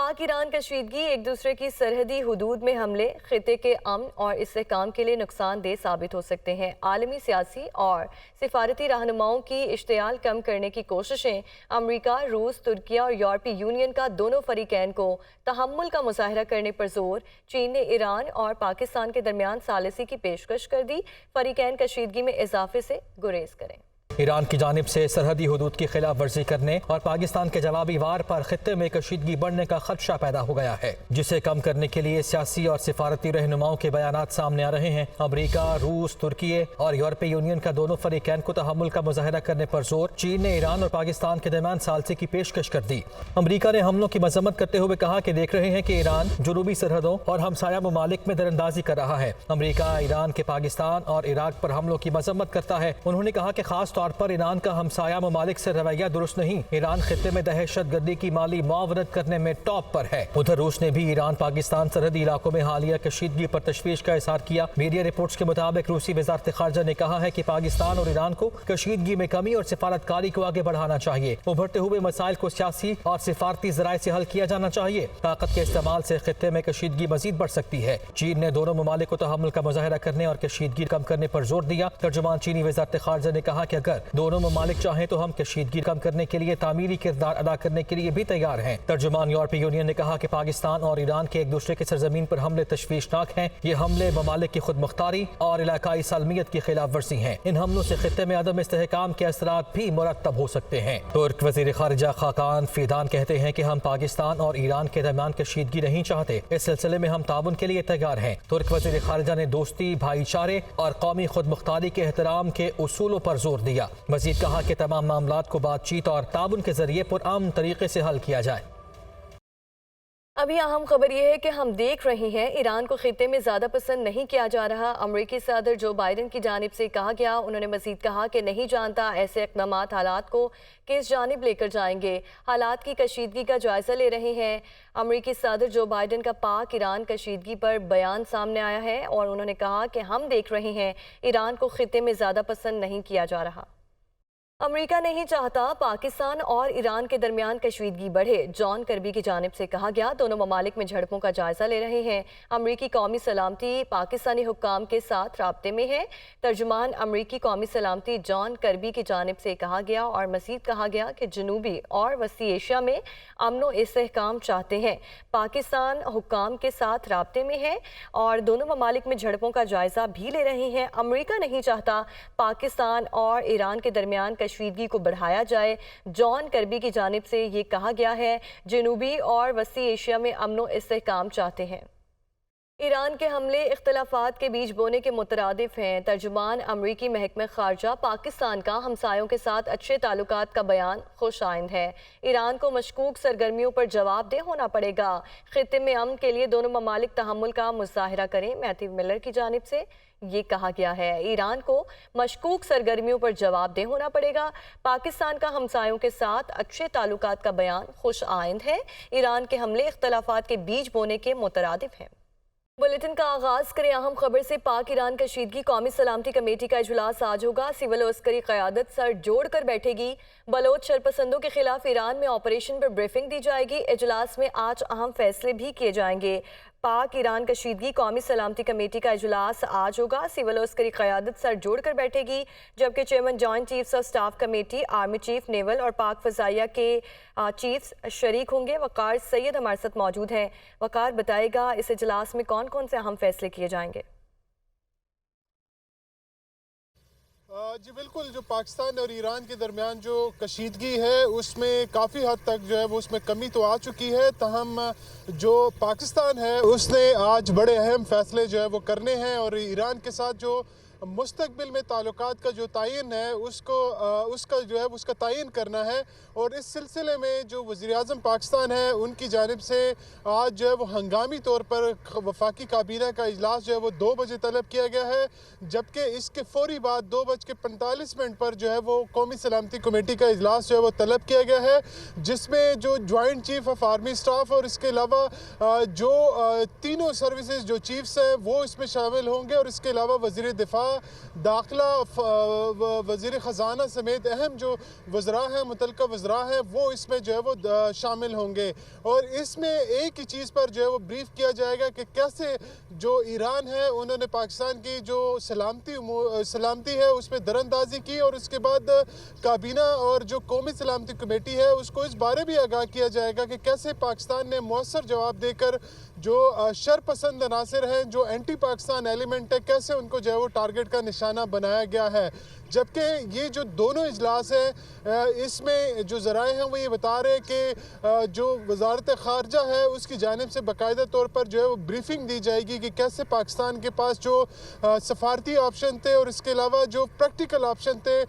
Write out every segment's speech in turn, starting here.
पाक ईरान कशीदगी एक दूसरे की सरहदी हुदूद में हमले खिते के अमन और इस्तेहकाम के लिए नुकसानदेह साबित हो सकते हैं। आलमी सियासी और सिफारती रहनुमाओं की इश्तियाल कम करने की कोशिशें अमरीका, रूस, तुर्किया और यूरोपीय यूनियन का दोनों फरीकैन को तहम्मुल का मुजाहरा करने पर जोर। चीन ने ईरान और पाकिस्तान के दरमियान सालिसी की पेशकश कर दी। फरीकैन कशीदगी में इजाफे से गुरेज करें। ईरान की जानिब से सरहदी हुदूद की खिलाफ वर्जी करने और पाकिस्तान के जवाबी वार पर खित्ते में कशीदगी बढ़ने का खदशा पैदा हो गया है, जिसे कम करने के लिए सियासी और सिफारती रहनुमाओं के बयानात सामने आ रहे हैं। अमरीका, रूस, तुर्की और यूरोपीय यूनियन का दोनों फरीकैन को तहम्मुल का मुजाहरा करने पर जोर। चीन ने ईरान और पाकिस्तान के दरमियान सालसी की पेशकश कर दी। अमरीका ने हमलों की मजम्मत करते हुए कहा कि देख रहे हैं कि ईरान जुनूबी सरहदों और हमसाया ममालिक में दरअंदाजी कर रहा है। अमरीका ईरान के पाकिस्तान और इराक पर हमलों की मजम्मत करता है। उन्होंने कहा कि खास तौर पर ईरान का हमसाया ममालिक से रवैया दुरुस्त नहीं। ईरान खित्ते में दहशत गर्दी की माली मुआवनत करने में टॉप पर है। उधर रूस ने भी ईरान पाकिस्तान सरहदी इलाकों में हालिया कशीदगी पर तशवीश का इज़हार किया। मीडिया रिपोर्ट्स के मुताबिक रूसी वज़ारत ख़ारजा ने कहा है कि पाकिस्तान और ईरान को कशीदगी में कमी और सिफारतकारी को आगे बढ़ाना चाहिए। उभरते हुए मसाइल को सियासी और सिफारती ज़राए से हल किया जाना चाहिए। ताकत के इस्तेमाल से खित्ते में कशीदगी मजीद बढ़ सकती है। चीन ने दोनों ममालिक को तहम्मुल का मुजाहरा करने और कशीदगी कम करने पर जोर दिया। तर्जुमान चीनी वज़ारत ख़ारजा ने कहा कि अगर दोनों ममालिक चाहें तो हम कशीदगी कम करने के लिए तामीरी किरदार अदा करने के लिए भी तैयार हैं। तर्जुमान यूरोपीय यूनियन ने कहा कि पाकिस्तान और ईरान के एक दूसरे की सरजमीन पर हमले तशवीशनाक हैं। ये हमले ममालिक की खुद मुख्तारी और इलाकाई सालमियत की खिलाफ वर्जी हैं। इन हमलों से खित्ते में अदम इस्तेहकाम के असरात भी मुरतब हो सकते हैं। तुर्क वज़ीर ख़ारिजा खाकान फीदान कहते हैं कि हम पाकिस्तान और ईरान के दरमियान कशीदगी नहीं चाहते। इस सिलसिले में हम ताउन के लिए तैयार हैं। तुर्क वज़ीर ख़ारिजा ने दोस्ती, भाईचारे और कौमी खुद मुख्तारी के एहतराम के उसूलों पर जोर दिया। मज़ीद कहा कि तमाम मामलात को बातचीत और ताउन के जरिए पुरअमन तरीके से हल किया जाए। अभी अहम खबर यह है कि हम देख रहे हैं ईरान को खित्ते में ज़्यादा पसंद नहीं किया जा रहा। अमरीकी सदर जो बाइडन की जानिब से कहा गया। उन्होंने मज़ीद कहा कि नहीं जानता ऐसे इक़दामात हालात को किस जानिब लेकर जाएंगे। हालात की कशीदगी का जायज़ा ले रहे हैं। अमरीकी सदर जो बाइडन का पाक ईरान कशीदगी पर बयान सामने आया है और उन्होंने कहा कि हम देख रहे हैं ईरान को खित्ते में ज़्यादा पसंद नहीं किया जा रहा। अमरीका नहीं चाहता पाकिस्तान और ईरान के दरमियान कशीदगी बढ़े। जॉन कर्बी की जानिब से कहा गया दोनों ममालिक में झड़पों का जायजा ले रहे हैं। अमरीकी कौमी सलामती पाकिस्तानी हुक्काम के साथ राब्ते में है। तर्जुमान अमरीकी कौमी सलामती जॉन कर्बी की जानिब से कहा गया और मज़ीद कहा गया कि जनूबी और वसी एशिया में अमन व इस्तेहकाम चाहते हैं। पाकिस्तान हुक्काम के साथ राब्ते में है और दोनों ममालिक में झड़पों का जायजा भी ले रहे हैं। अमरीका नहीं चाहता पाकिस्तान और ईरान के दरमियान कशीदगी को बढ़ाया जाए। जॉन कर्बी की जानिब से ये कहा गया है जनूबी और वसी एशिया में अमन व इस्तेहकाम चाहते हैं। ईरान के हमले इख्तलाफात के बीज बोने के मुतरादिफ हैं। तर्जुमान अमरीकी महकमे खारजा पाकिस्तान का हमसायों के साथ अच्छे ताल्लुकात का बयान खुश आइंद है। ईरान को मशकूक सरगर्मियों पर जवाबदेह होना पड़ेगा। खित्ते में अमन के लिए दोनों ममालिक तहम्मुल का मुजाहरा करें। मैथ्यू मिलर की जानिब से ये कहा गया है ईरान को मशकूक सरगर्मियों पर जवाबदेह होना पड़ेगा। पाकिस्तान का हमसायों के साथ अच्छे ताल्लुकात का बयान खुश आइंद है। ईरान के हमले इख्तलाफात के बीज बोने के मुतरादिफ हैं। बुलेटिन का आगाज करें अहम खबर से। पाक ईरान कशीदगी कौमी सलामती कमेटी का इजलास आज होगा। सिविल और अस्करी क़यादत सर जोड़ कर बैठेगी। बलोच शरपसंदों के खिलाफ ईरान में ऑपरेशन पर ब्रीफिंग दी जाएगी। इजलास में आज अहम फैसले भी किए जाएंगे। पाक ईरान कशीदगी कौमी सलामती कमेटी का इजलास आज होगा। सिविल और अस्करी क़यादत सर जोड़ कर बैठेगी, जबकि chairman joint chiefs of staff committee, army chief naval और पाक फ़ज़ाइया के चीफ्स शरीक होंगे। वक़ार सैयद हमारे साथ मौजूद हैं। वक़ार बताएगा इस इजलास में कौन कौन से अहम फैसले किए जाएंगे? जी बिल्कुल, जो पाकिस्तान और ईरान के दरमियान जो कशीदगी है उसमें काफ़ी हद तक जो है वो उसमें कमी तो आ चुकी है। तहम जो पाकिस्तान है उसने आज बड़े अहम फैसले जो है वो करने हैं और ईरान के साथ जो मुस्तकबिल में ताल्लुकात का जो तयन है उसका जो है उसका तयन करना है। और इस सिलसिले में जो वज़ीर-ए-आज़म पाकिस्तान है उनकी जानिब से आज जो है वो हंगामी तौर पर वफाकी काबीना का इजलास जो है वो 2 बजे तलब किया गया है, जबकि इसके फौरी बाद 2:45 पर जो है वो कौमी सलामती कमेटी का इजलास जो है वो तलब किया गया है, जिसमें जो joint chief of army staff और इसके अलावा जो तीनों सर्विसेज जो चीफ्स हैं वो इसमें शामिल होंगे और इसके अलावा वज़ीर दिफा علاوہ داخلہ وزیر خزانہ سمیت اہم جو وزراء ہیں متعلقہ وزراء ہیں وہ اس میں جو ہے وہ شامل ہوں گے، اور اس میں ایک ہی چیز پر جو ہے وہ بریف کیا جائے گا کہ کیسے جو ایران ہے انہوں نے پاکستان کی جو سلامتی ہے اس میں دراندازی کی، اور اس کے بعد کابینہ اور جو قومی سلامتی کمیٹی ہے اس کو اس بارے بھی آگاہ کیا جائے گا کہ کیسے پاکستان نے مؤثر جواب دے کر جو شر پسند عناصر ہیں جو اینٹی پاکستان ایلیمنٹ ہے کیسے ان کو جو ہے وہ ٹارگٹ کا نشانہ بنایا گیا ہے۔ جبکہ یہ جو دونوں اجلاس ہیں اس میں جو ذرائع ہیں وہ یہ بتا رہے ہیں کہ جو وزارت خارجہ ہے اس کی جانب سے باقاعدہ طور پر جو ہے وہ بریفنگ دی جائے گی کہ کیسے پاکستان کے پاس جو سفارتی آپشن تھے اور اس کے علاوہ جو پریکٹیکل آپشن تھے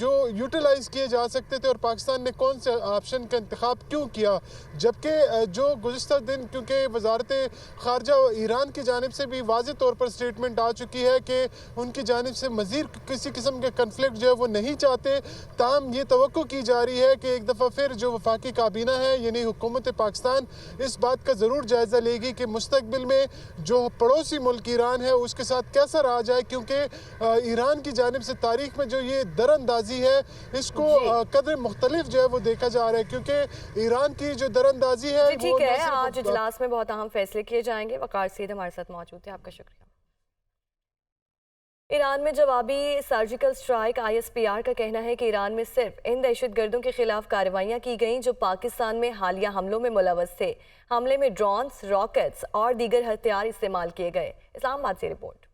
جو یوٹیلائز کیے جا سکتے تھے اور پاکستان نے کون سے آپشن کا انتخاب کیوں کیا۔ جبکہ جو گزشتہ دن کیونکہ وزارت خارجہ ایران کی جانب سے بھی واضح طور پر سٹیٹمنٹ آ چکی ہے کہ ان کی جانب سے مزید کسی قسم کے کنفلکٹ جو ہے وہ نہیں چاہتے، تاہم یہ توقع کی جا رہی ہے کہ ایک دفعہ پھر جو وفاقی کابینہ ہے یعنی حکومت پاکستان اس بات کا ضرور جائزہ لے گی کہ مستقبل میں جو پڑوسی ملک ایران ہے اس کے ساتھ کیسا رہا جائے، کیونکہ ایران کی جانب سے تاریخ میں جو یہ در اندازی ہے اس کو قدر مختلف جو ہے وہ دیکھا جا رہا ہے، کیونکہ ایران کی جو در اندازی ہے ٹھیک ہے، آج اجلاس میں بہت اہم فیصلے کیے جائیں گے۔ وقار سید ہمارے ساتھ موجود ہیں، آپ کا شکریہ۔ ایران میں جوابی سرجیکل سٹرائک ISPR کا کہنا ہے کہ ایران میں صرف ان دہشت گردوں کے خلاف کارروائیاں کی گئیں جو پاکستان میں حالیہ حملوں میں ملوث تھے۔ حملے میں ڈرونز، راکٹس اور دیگر ہتھیار استعمال کیے گئے۔ اسلام آباد سے رپورٹ۔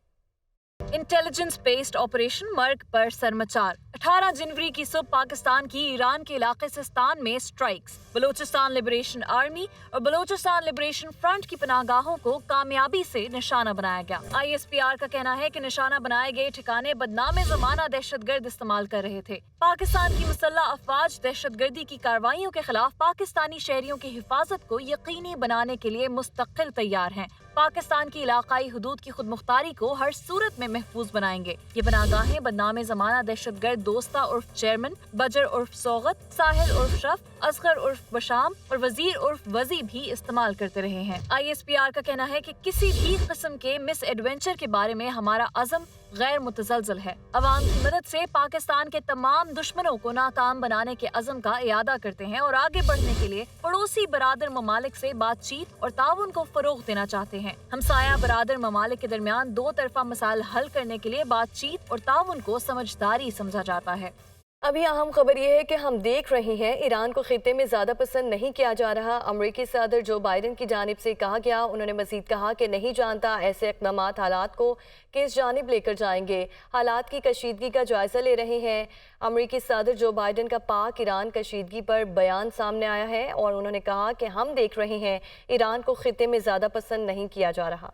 انٹیلیجنس بیسڈ آپریشن مرگ پر سرمچار۔ 18 جنوری کی صبح پاکستان کی ایران کے علاقے سستان میں سٹرائکس، بلوچستان لبریشن آرمی اور بلوچستان لبریشن فرنٹ کی پناہ گاہوں کو کامیابی سے نشانہ بنایا گیا۔ ISPR کا کہنا ہے کہ نشانہ بنائے گئے ٹھکانے بدنام زمانہ دہشت گرد استعمال کر رہے تھے۔ پاکستان کی مسلح افواج دہشت گردی کی کارروائیوں کے خلاف پاکستانی شہریوں کی حفاظت کو یقینی بنانے کے لیے مستقل تیار ہیں۔ پاکستان کی علاقائی حدود کی خود مختاری کو ہر صورت میں محفوظ بنائیں گے۔ یہ پناہ گاہیں بدنام زمانہ دہشت گرد دوستہ عرف چیئرمین، بجر عرف سوغت، ساحل عرف شرف، اصغر عرف بشام اور وزیر عرف وزی بھی استعمال کرتے رہے ہیں۔ ISPR کا کہنا ہے کہ کسی بھی قسم کے مس ایڈونچر کے بارے میں ہمارا عزم غیر متزلزل ہے۔ عوام کی مدد سے پاکستان کے تمام دشمنوں کو ناکام بنانے کے عزم کا اعادہ کرتے ہیں اور آگے بڑھنے کے لیے پڑوسی برادر ممالک سے بات چیت اور تعاون کو فروغ دینا چاہتے ہیں۔ ہمسایہ برادر ممالک کے درمیان دو طرفہ مسائل حل کرنے کے لیے بات چیت اور تعاون کو سمجھداری سمجھا جاتا ہے۔ ابھی اہم خبر یہ ہے کہ ہم دیکھ رہے ہیں ایران کو خطے میں زیادہ پسند نہیں کیا جا رہا۔ امریکی صدر جو بائیڈن کی جانب سے کہا گیا، انہوں نے مزید کہا کہ نہیں جانتا ایسے اقدامات حالات کو کس جانب لے کر جائیں گے۔ حالات کی کشیدگی کا جائزہ لے رہے ہیں۔ امریکی صدر جو بائیڈن کا پاک ایران کشیدگی پر بیان سامنے آیا ہے اور انہوں نے کہا کہ ہم دیکھ رہے ہیں ایران کو خطے میں زیادہ پسند نہیں کیا جا رہا۔